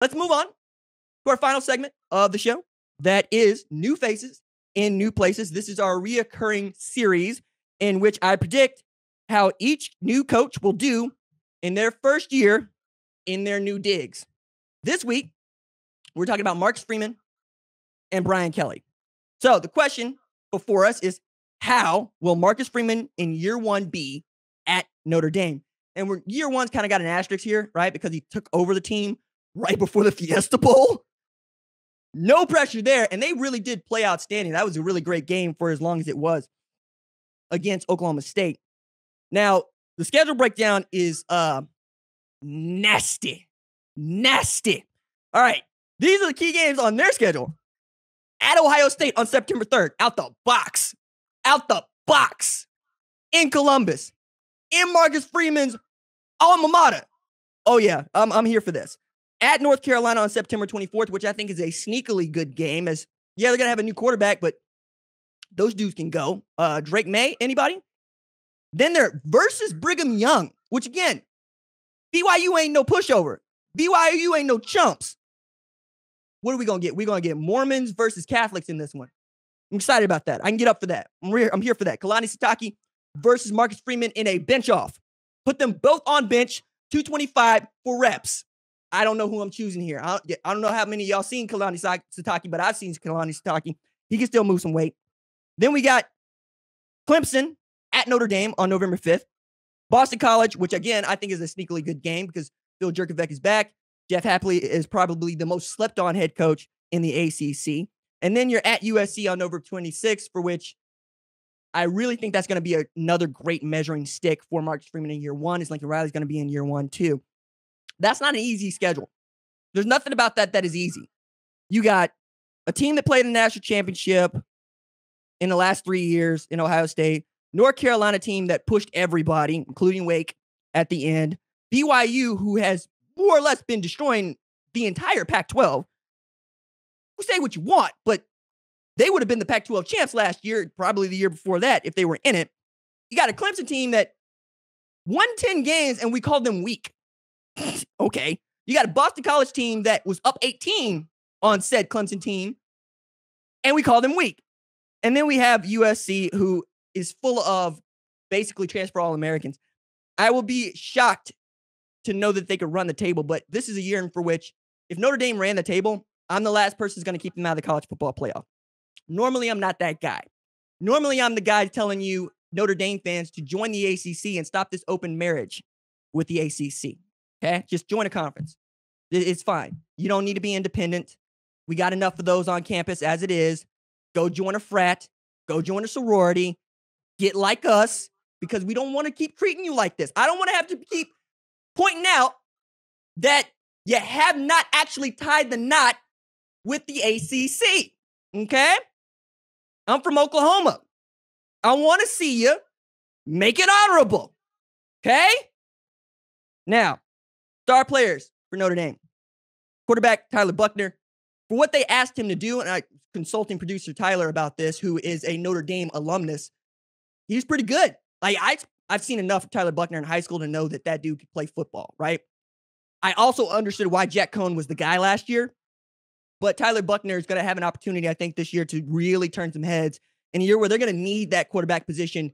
let's move on to our final segment of the show. That is new faces in new places. This is our reoccurring series in which I predict how each new coach will do in their first year in their new digs. This week, we're talking about Marcus Freeman and Brian Kelly. So the question before us is, how will Marcus Freeman in year one be at Notre Dame? And year one's kind of got an asterisk here, right? Because he took over the team right before the Fiesta Bowl. No pressure there. And they really did play outstanding. That was a really great game for as long as it was against Oklahoma State. Now, the schedule breakdown is nasty. All right. These are the key games on their schedule. At Ohio State on September 3rd. Out the box. In Columbus. In Marcus Freeman's alma mater. Oh, yeah. I'm here for this. At North Carolina on September 24th, which I think is a sneakily good game. As yeah, they're going to have a new quarterback, but those dudes can go. Drake May, anybody? Then they're versus Brigham Young, which again, BYU ain't no pushover. BYU ain't no chumps. What are we going to get? We're going to get Mormons versus Catholics in this one. I'm excited about that. I can get up for that. I'm here for that. Kalani Sitake versus Marcus Freeman in a bench off. Put them both on bench, 225 for reps. I don't know who I'm choosing here. I don't know how many of y'all seen Kalani Sitake, but I've seen Kalani Sitake. He can still move some weight. Then we got Clemson at Notre Dame on November 5th. Boston College, which again, I think is a sneakily good game because Phil Jurkovec is back. Jeff Hapley is probably the most slept on head coach in the ACC. And then you're at USC on November 26th, for which I really think that's going to be another great measuring stick for Marcus Freeman in year one. Is Lincoln Riley's going to be in year one too. That's not an easy schedule. There's nothing about that is easy. You got a team that played a national championship in the last 3 years in Ohio State. North Carolina team that pushed everybody, including Wake, at the end. BYU, who has more or less been destroying the entire Pac-12. We'll say what you want, but they would have been the Pac-12 champs last year, probably the year before that, if they were in it. You got a Clemson team that won 10 games, and we called them weak. Okay. You got a Boston College team that was up 18 on said Clemson team, and we call them weak. And then we have USC, who is full of basically transfer All-Americans. I will be shocked to know that they could run the table, but this is a year for which if Notre Dame ran the table, I'm the last person who's going to keep them out of the college football playoff. Normally, I'm not that guy. Normally, I'm the guy telling you, Notre Dame fans, to join the ACC and stop this open marriage with the ACC. Okay? Just join a conference. It's fine. You don't need to be independent. We got enough of those on campus as it is. Go join a frat. Go join a sorority. Get like us, because we don't want to keep treating you like this. I don't want to have to keep pointing out that you have not actually tied the knot with the ACC. Okay? I'm from Oklahoma. I want to see you make it honorable. Okay? Now, star players for Notre Dame. Quarterback Tyler Buckner. For what they asked him to do, and I consulting producer Tyler about this, who is a Notre Dame alumnus, he's pretty good. Like I've seen enough of Tyler Buckner in high school to know that dude could play football, right? I also understood why Jack Cohn was the guy last year, but Tyler Buckner is going to have an opportunity, I think, this year to really turn some heads in a year where they're going to need that quarterback position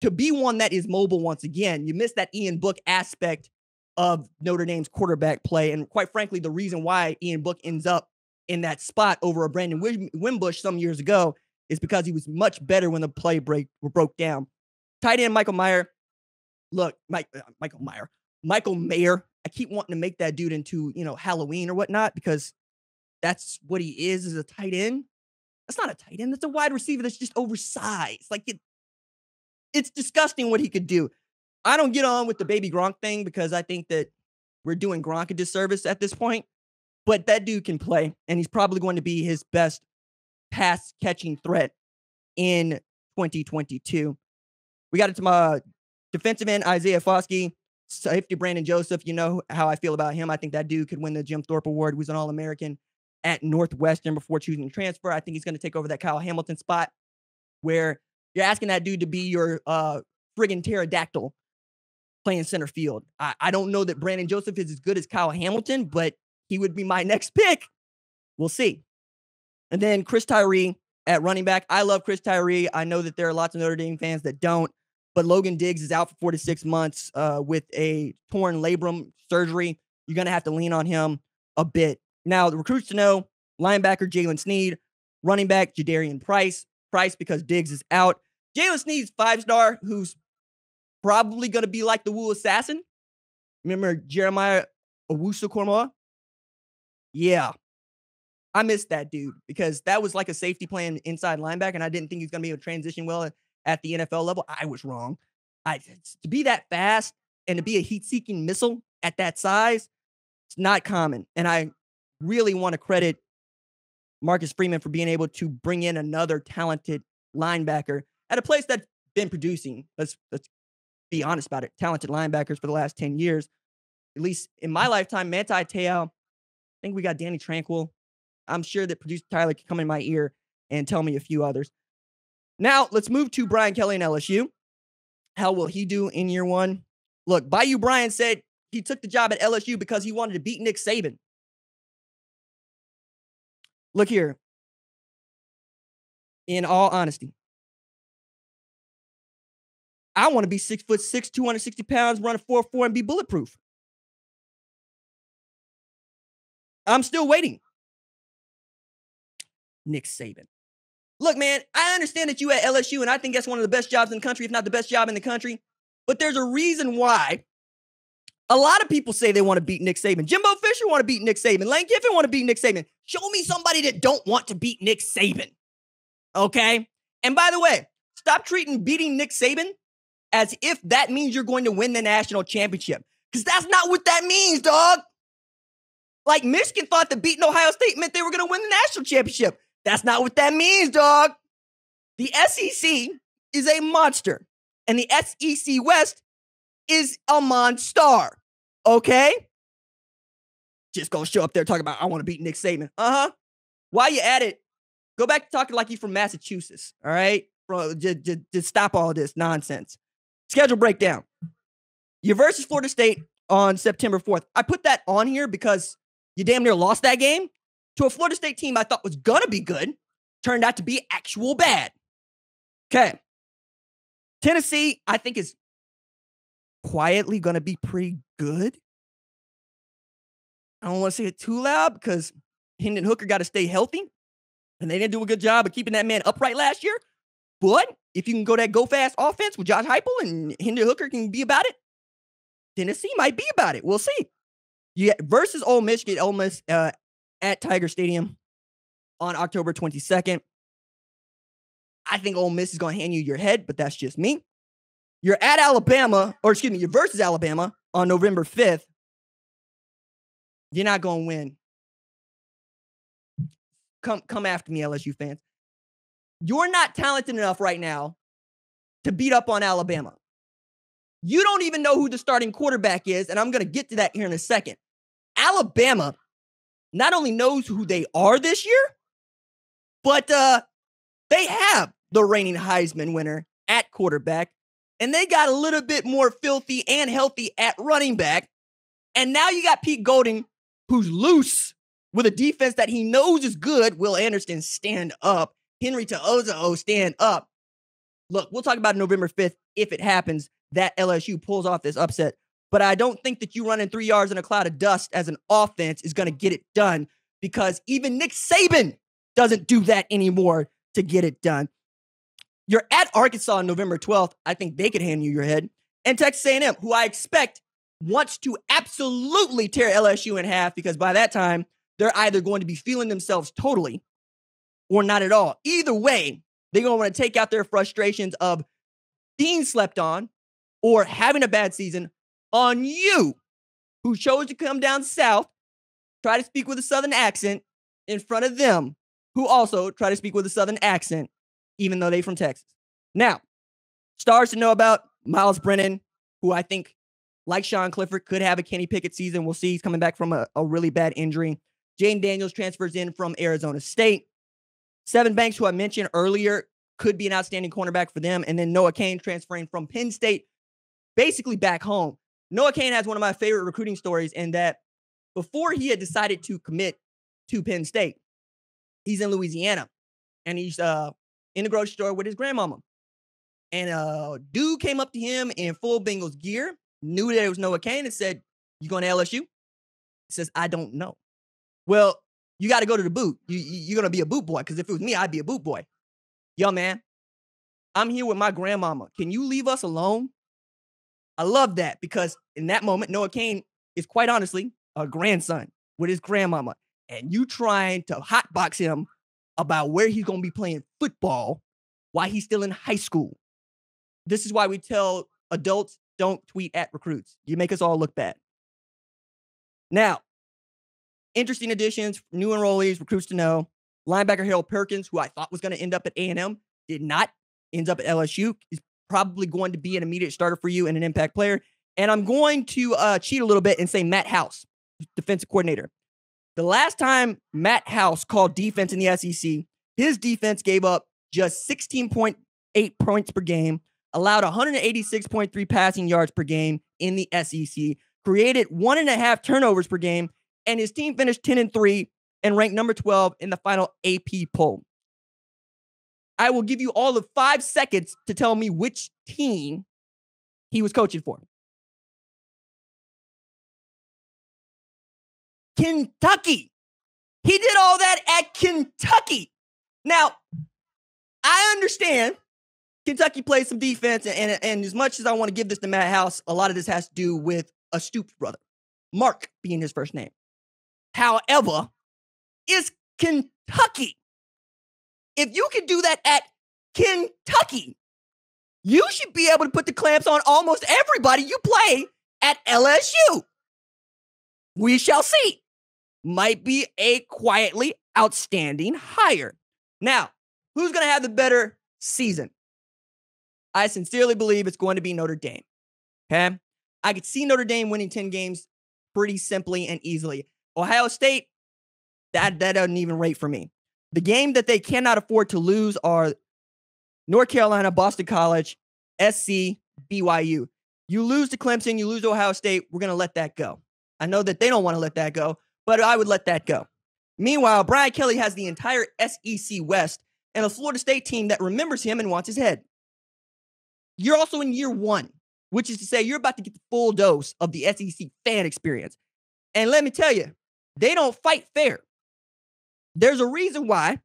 to be one that is mobile once again. You missed that Ian Book aspect of Notre Dame's quarterback play, and quite frankly, the reason why Ian Book ends up in that spot over a Brandon Wimbush some years ago is because he was much better when the play broke down. Tight end Michael Mayer. Look, Michael Mayer. I keep wanting to make that dude into, Halloween or whatnot, because that's what he is as a tight end. That's not a tight end. That's a wide receiver that's just oversized. Like it's disgusting what he could do. I don't get on with the baby Gronk thing because I think that we're doing Gronk a disservice at this point. But that dude can play, and he's probably going to be his best pass-catching threat in 2022. We got it to my defensive end, Isaiah Foskey. Safety, Brandon Joseph. You know how I feel about him. I think that dude could win the Jim Thorpe Award. He was an All-American at Northwestern before choosing to transfer. I think he's going to take over that Kyle Hamilton spot where you're asking that dude to be your friggin' pterodactyl playing center field. I don't know that Brandon Joseph is as good as Kyle Hamilton, but he would be my next pick. We'll see. And then Chris Tyree at running back. I love Chris Tyree. I know that there are lots of Notre Dame fans that don't, but Logan Diggs is out for 4 to 6 months with a torn labrum surgery. You're going to have to lean on him a bit. Now, the recruits to know, linebacker Jalen Sneed, running back Jadarian Price because Diggs is out. Jalen Sneed's 5-star, who's probably going to be like the Wu Assassin. Remember Jeremiah Owusu-Koramoah? Yeah. I missed that dude because that was like a safety playing inside linebacker, and I didn't think he was going to be able to transition well at the NFL level. I was wrong. To be that fast and to be a heat-seeking missile at that size, it's not common. And I really want to credit Marcus Freeman for being able to bring in another talented linebacker at a place that's been producing. Let's be honest about it. Talented linebackers for the last 10 years. At least in my lifetime, Manti Te'o. I think we got Danny Tranquil. I'm sure that producer Tyler can come in my ear and tell me a few others. Now, let's move to Brian Kelly and LSU. How will he do in year one? Look, Bayou Brian said he took the job at LSU because he wanted to beat Nick Saban. Look here. In all honesty, I want to be 6'6", 260 pounds, run a 4.4 and be bulletproof. I'm still waiting. Nick Saban. Look, man, I understand that you at LSU, and I think that's one of the best jobs in the country, if not the best job in the country. But there's a reason why a lot of people say they want to beat Nick Saban. Jimbo Fisher want to beat Nick Saban. Lane Kiffin want to beat Nick Saban. Show me somebody that don't want to beat Nick Saban. Okay? And by the way, stop treating beating Nick Saban as if that means you're going to win the national championship. Because that's not what that means, dog. Like, Michigan thought that beating Ohio State meant they were going to win the national championship. That's not what that means, dog. The SEC is a monster. And the SEC West is a monster. Okay? Just gonna show up there talking about, I want to beat Nick Saban. While you at it, go back to talking like you're from Massachusetts. All right? Bro, just stop all this nonsense. Schedule breakdown. Your versus Florida State on September 4th. I put that on here because you damn near lost that game to a Florida State team I thought was going to be good. Turned out to be actual bad. Okay. Tennessee, I think, is quietly going to be pretty good. I don't want to say it too loud because Hendon Hooker got to stay healthy. And they didn't do a good job of keeping that man upright last year. But if you can go that go-fast offense with Josh Heupel and Hendon Hooker can be about it, Tennessee might be about it. We'll see. Yeah, versus Ole Miss, get Ole Miss at Tiger Stadium on October 22nd. I think Ole Miss is going to hand you your head, but that's just me. You're at Alabama, or excuse me, you're versus Alabama on November 5th. You're not going to win. Come after me, LSU fans. You're not talented enough right now to beat up on Alabama. You don't even know who the starting quarterback is, and I'm going to get to that here in a second. Alabama not only knows who they are this year, but they have the reigning Heisman winner at quarterback, and they got a little bit more filthy and healthy at running back. And now you got Pete Golding, who's loose with a defense that he knows is good. Will Anderson, stand up. Henry To'ozo, stand up. Look, we'll talk about November 5th if it happens that LSU pulls off this upset. But I don't think that you running 3 yards in a cloud of dust as an offense is going to get it done because even Nick Saban doesn't do that anymore to get it done. You're at Arkansas on November 12th. I think they could hand you your head. And Texas A&M, who I expect wants to absolutely tear LSU in half because by that time, they're either going to be feeling themselves totally or not at all. Either way, they're going to want to take out their frustrations of being slept on or having a bad season on you, who chose to come down south, try to speak with a Southern accent in front of them, who also try to speak with a Southern accent, even though they're from Texas. Now, stars to know about: Miles Brennan, who I think, like Sean Clifford, could have a Kenny Pickett season. We'll see. He's coming back from a really bad injury. Jane Daniels transfers in from Arizona State. Sevyn Banks, who I mentioned earlier, could be an outstanding cornerback for them. And then Noah Cain transferring from Penn State, basically back home. Noah Cain has one of my favorite recruiting stories in that before he had decided to commit to Penn State. He's in Louisiana, and he's in the grocery store with his grandmama. And a dude came up to him in full Bengals gear, knew that it was Noah Cain, and said, "You going to LSU?" He says, "I don't know." Well, you got to go to the boot. You're going to be a boot boy, because if it was me, I'd be a boot boy. Yo, man, I'm here with my grandmama. Can you leave us alone? I love that, because in that moment, Noah Cain is quite honestly a grandson with his grandmama. And you trying to hotbox him about where he's going to be playing football while he's still in high school. This is why we tell adults, don't tweet at recruits. You make us all look bad. Now, interesting additions, new enrollees, recruits to know. Linebacker Harold Perkins, who I thought was going to end up at A&M, did not. Ends up at LSU. Is probably going to be an immediate starter for you and an impact player. And I'm going to cheat a little bit and say Matt House, defensive coordinator. The last time Matt House called defense in the SEC, his defense gave up just 16.8 points per game, allowed 186.3 passing yards per game in the SEC, created 1.5 turnovers per game, and his team finished 10-3 and ranked number 12 in the final AP poll. I will give you all of 5 seconds to tell me which team he was coaching for. Kentucky. He did all that at Kentucky. Now, I understand Kentucky plays some defense, and as much as I want to give this to Matt House, a lot of this has to do with a Stoops brother, Mark being his first name. However, it's Kentucky. If you can do that at Kentucky, you should be able to put the clamps on almost everybody you play at LSU. We shall see. Might be a quietly outstanding hire. Now, who's going to have the better season? I sincerely believe it's going to be Notre Dame. Okay? I could see Notre Dame winning 10 games pretty simply and easily. Ohio State, that doesn't even rate for me. The game that they cannot afford to lose are North Carolina, Boston College, SC, BYU. You lose to Clemson, you lose to Ohio State, we're going to let that go. I know that they don't want to let that go, but I would let that go. Meanwhile, Brian Kelly has the entire SEC West and a Florida State team that remembers him and wants his head. You're also in year 1, which is to say you're about to get the full dose of the SEC fan experience. And let me tell you, they don't fight fair. There's a reason why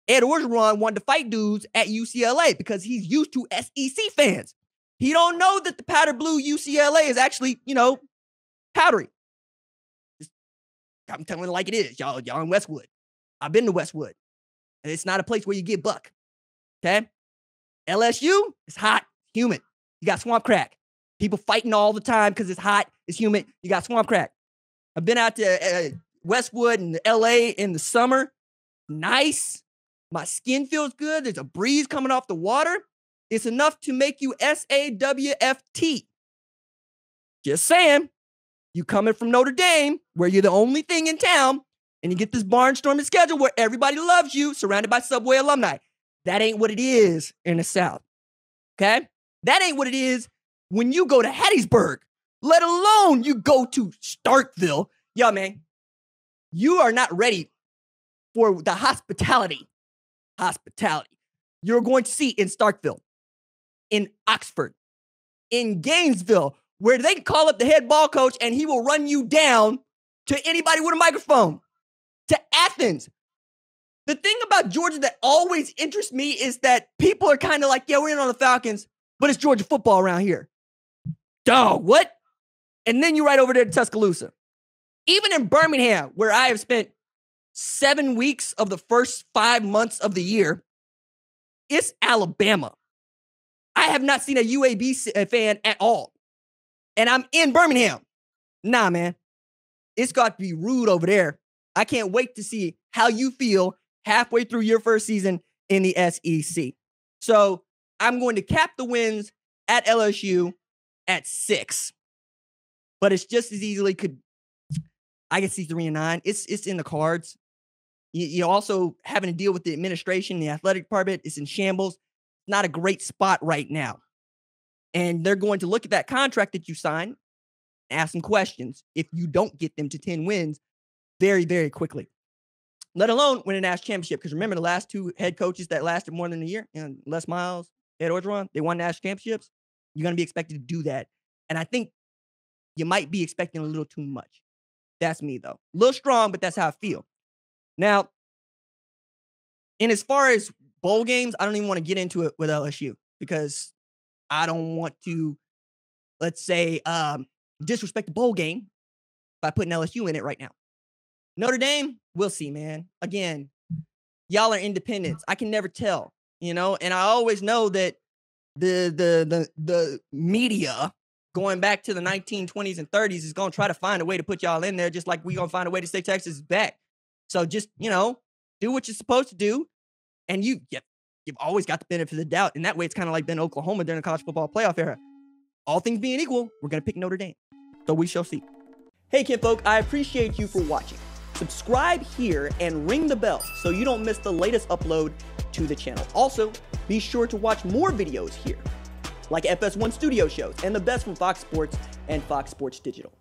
Ed Orgeron wanted to fight dudes at UCLA, because he's used to SEC fans. He don't know that the powder blue UCLA is actually, powdery. I'm telling it like it is. Y'all in Westwood. I've been to Westwood. And it's not a place where you get buck. Okay? LSU is hot, humid. You got swamp crack. People fighting all the time because it's hot, it's humid. You got swamp crack. I've been out to Westwood and LA in the summer. Nice. My skin feels good. There's a breeze coming off the water. It's enough to make you SAWFT. Just saying. You coming from Notre Dame, where you're the only thing in town, and you get this barnstorming schedule where everybody loves you, surrounded by Subway alumni. That ain't what it is in the South. Okay? That ain't what it is when you go to Hattiesburg, let alone you go to Starkville. Yo, man, you are not ready for the hospitality you're going to see in Starkville, in Oxford, in Gainesville, where they can call up the head ball coach and he will run you down to anybody with a microphone, to Athens. The thing about Georgia that always interests me is that people are kind of like, yeah, we're in on the Falcons, but it's Georgia football around here. Dog, what? And then you're right over there to Tuscaloosa. Even in Birmingham, where I have spent 7 weeks of the first 5 months of the year, it's Alabama. I have not seen a UAB fan at all. And I'm in Birmingham. Nah, man. It's got to be rude over there. I can't wait to see how you feel halfway through your first season in the SEC. So I'm going to cap the wins at LSU at 6. But it's just as easily I can see 3-9. It's in the cards. You're also having to deal with the administration, the athletic department. It's in shambles. Not a great spot right now. And they're going to look at that contract that you signed ask some questions if you don't get them to 10 wins very, very quickly, let alone win a national championship. Because remember, the last 2 head coaches that lasted more than a year, Les Miles, Ed Orgeron, they won national championships. You're going to be expected to do that. And I think you might be expecting a little too much. That's me, though. A little strong, but that's how I feel. Now, and as far as bowl games, I don't even want to get into it with LSU because I don't want to, let's say, disrespect the bowl game by putting LSU in it right now. Notre Dame, we'll see, man. Again, y'all are independents. I can never tell, and I always know that the media going back to the 1920s and 30s is going to try to find a way to put y'all in there, just like we going to find a way to say Texas is back. So just, do what you're supposed to do. And you've always got the benefit of the doubt. And that way it's kind of like been Oklahoma during the college football playoff era. All things being equal, we're going to pick Notre Dame. So we shall see. Hey, kinfolk, I appreciate you for watching. Subscribe here and ring the bell so you don't miss the latest upload to the channel. Also, be sure to watch more videos here, like FS1 Studio shows and the best from Fox Sports and Fox Sports Digital.